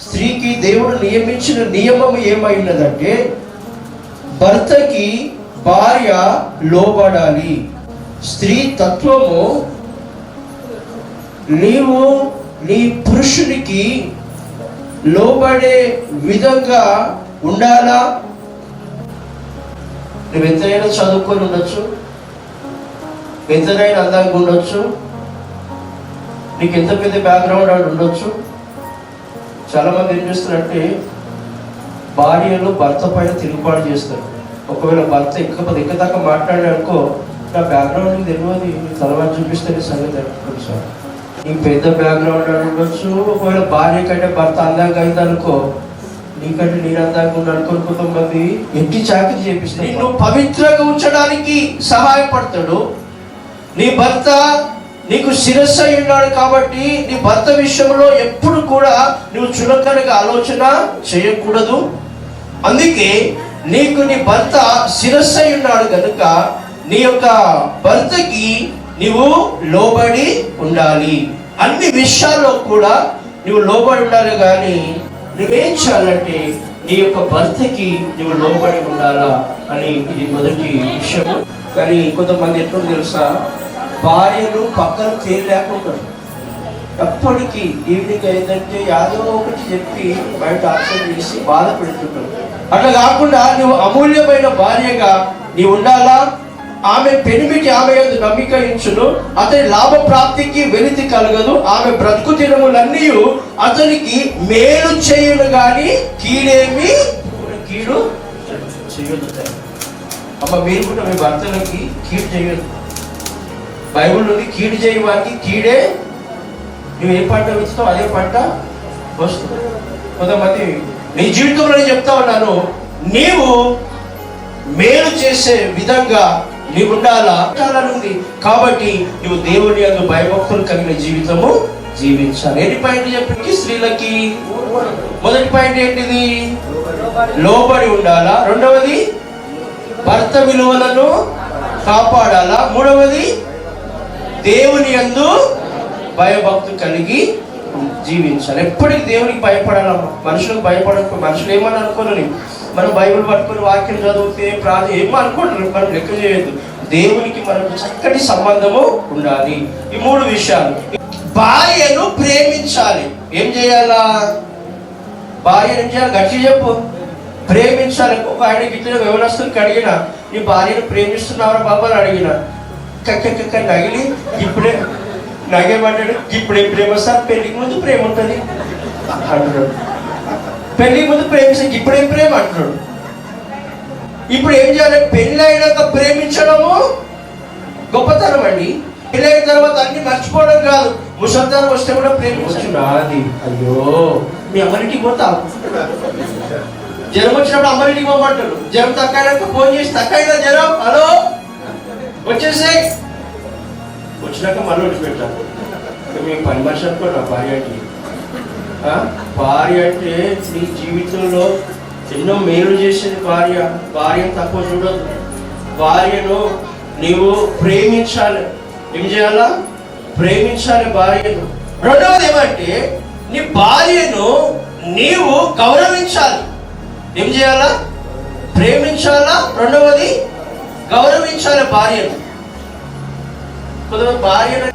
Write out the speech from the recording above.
స్త్రీకి దేవుడు నియమించిన నియమం ఏమైనదంటే భర్తకి భార్య లోబడాలి. స్త్రీ తత్వము నీవు నీ పురుషునికి లోబడే విధంగా ఉండాలా. నువ్వు ఎంతైనా చదువుకొని ఉండొచ్చు, ఎంతైనా అందంగా ఉండొచ్చు, నీకు ఎంత పెద్ద బ్యాక్గ్రౌండ్ అని ఉండొచ్చు. చాలామంది ఏం చేస్తారంటే భార్యలు భర్త పైన తిరుగుబాటు చేస్తారు. ఒకవేళ భర్త ఎక్కదాకా మాట్లాడాడనుకో, నా బ్యాక్గ్రౌండ్ తెలియదు, తర్వాత చూపిస్తే సంగతి అనుకోండి సార్. నీకు పెద్ద బ్యాక్గ్రౌండ్ అని ఉండొచ్చు. ఒకవేళ భార్య కంటే భర్త అందంగా అయిందనుకో, నీకంటే నేను అందంగా ఉన్నాను. కొంతమంది ఎట్టి చాకరీ చేపిస్తాడు. నిన్ను పవిత్రంగా ఉంచడానికి సహాయపడతాడు. నీ భర్త నీకు శిరస్సు అయి ఉన్నాడు కాబట్టి నీ భర్త విషయంలో ఎప్పుడు కూడా నువ్వు చులకనగా ఆలోచన చేయకూడదు. అందుకే నీకు నీ భర్త శిరస్సు అయి ఉన్నాడు కనుక నీ యొక్క భర్తకి నువ్వు లోబడి ఉండాలి. అన్ని విషయాల్లో కూడా నువ్వు లోబడి ఉండాలి. కానీ నువ్వేం చేయాలంటే నీ యొక్క భర్తకి నువ్వు లోబడి ఉండాలా అని ఇది మొదటి విషయం. కానీ కొంతమంది ఎట్లా తెలుసా, భార్యను పక్కన తేలేకుంటారు. ఎప్పటికీ ఈవినింగ్ అయిందంటే యాదో ఒకటి చెప్పి బయట అర్థం చేసి బాధ పెడుతుంటారు. అట్లా కాకుండా నువ్వు అమూల్యమైన భార్యగా నీవు ఉండాలా. ఆమె పెనిమిటి ఆమె యందు నమ్మిక ఉంచును, అతని లాభ ప్రాప్తికి వెలితి కలగదు. ఆమె బ్రతుకు దినములన్నీ అతనికి మేలు చేయును గాని కీడు చేయదు. అమ్మ, మీరు కూడా మీ భర్తలకి కీడు చేయదు. బైబిల్లోని కీడు చేయవానికి కీడే. నువ్వు ఏ పంట వేస్తావు అదే పంట వస్తుంది. కొంతమంది నీ జీవితంలో నేను చెప్తా ఉన్నాను, నీవు మేలు చేసే విధంగా నీవు ఉండాలా ఉంది. కాబట్టి నువ్వు దేవుని యందు భయభక్తులు కలిగిన జీవితము జీవించాలి. ఎన్ని పాయింట్ చెప్పి స్త్రీలకి? మొదటి పాయింట్ ఏంటిది? లోబడి ఉండాలా. రెండవది భర్త విలువలను కాపాడాలా. మూడవది దేవుని యందు భయభక్తులు కలిగి జీవించాలి. ఎప్పటికీ దేవునికి భయపడాలమ్మా. మనుషులకు భయపడక, మనుషులు ఏమని అనుకోని మనం బైబిల్ పట్టుకొని వాక్యం చదివితే ఏమో అనుకుంటారు, మనం లెక్క చేయొద్దు. దేవునికి మనకు చక్కటి సంబంధము ఉండాలి. ఈ మూడు విషయాలు. భార్యను ప్రేమించాలి. ఏం చేయాలా? భార్యను ఏం చేయాలి? గట్టి చెప్పు. ప్రేమించాలి. ఒక ఆయనకి ఇట్లా వ్యవస్థలకు అడిగిన, నీ భార్యను ప్రేమిస్తున్నావా బాబా అని అడిగిన, కక్క నగిలి ఇప్పుడే నగేమంటాడు. ఇప్పుడే ప్రేమ సార్, పెళ్లికి ముందు ప్రేమ ఉంటుంది అంటున్నాడు. పెళ్లికి ముందు ప్రేమిస్తే ఇప్పుడేం ప్రేమ అంటున్నాడు. ఇప్పుడు ఏం చేయాలి? పెళ్లి అయినాక ప్రేమించడము గొప్పతనం అండి. పెళ్లి అయిన తర్వాత అన్ని మర్చిపోవడం కాదు. ముసల్తనం వస్తే కూడా ప్రేమించు. నాది అయ్యో, మీ అమ్మనింటికి పోతావు. జ్వరం వచ్చినప్పుడు అమ్మనింటికి పోమంటారు. జ్వరం తక్కువ ఫోన్ చేసి తక్కువ జ్వరం, హలో వచ్చేసాయి. వచ్చినాక మళ్ళీ విడిచిపెట్టాను. మేము పని మనిషి అనుకోండి. నా భార్యకి భార్య అంటే నీ జీవితంలో ఎన్నో మేలు చేసేది భార్య. భార్యను తక్కువ చూడదు. భార్యను నీవు ప్రేమించాలి. ఏం చేయాలా? ప్రేమించాలి భార్యను. రెండవది ఏమంటే నీ భార్యను నీవు గౌరవించాలి. ఏం చేయాలా? ప్రేమించాలా. రెండవది గౌరవించాలి భార్యను. కొంతమంది భార్యను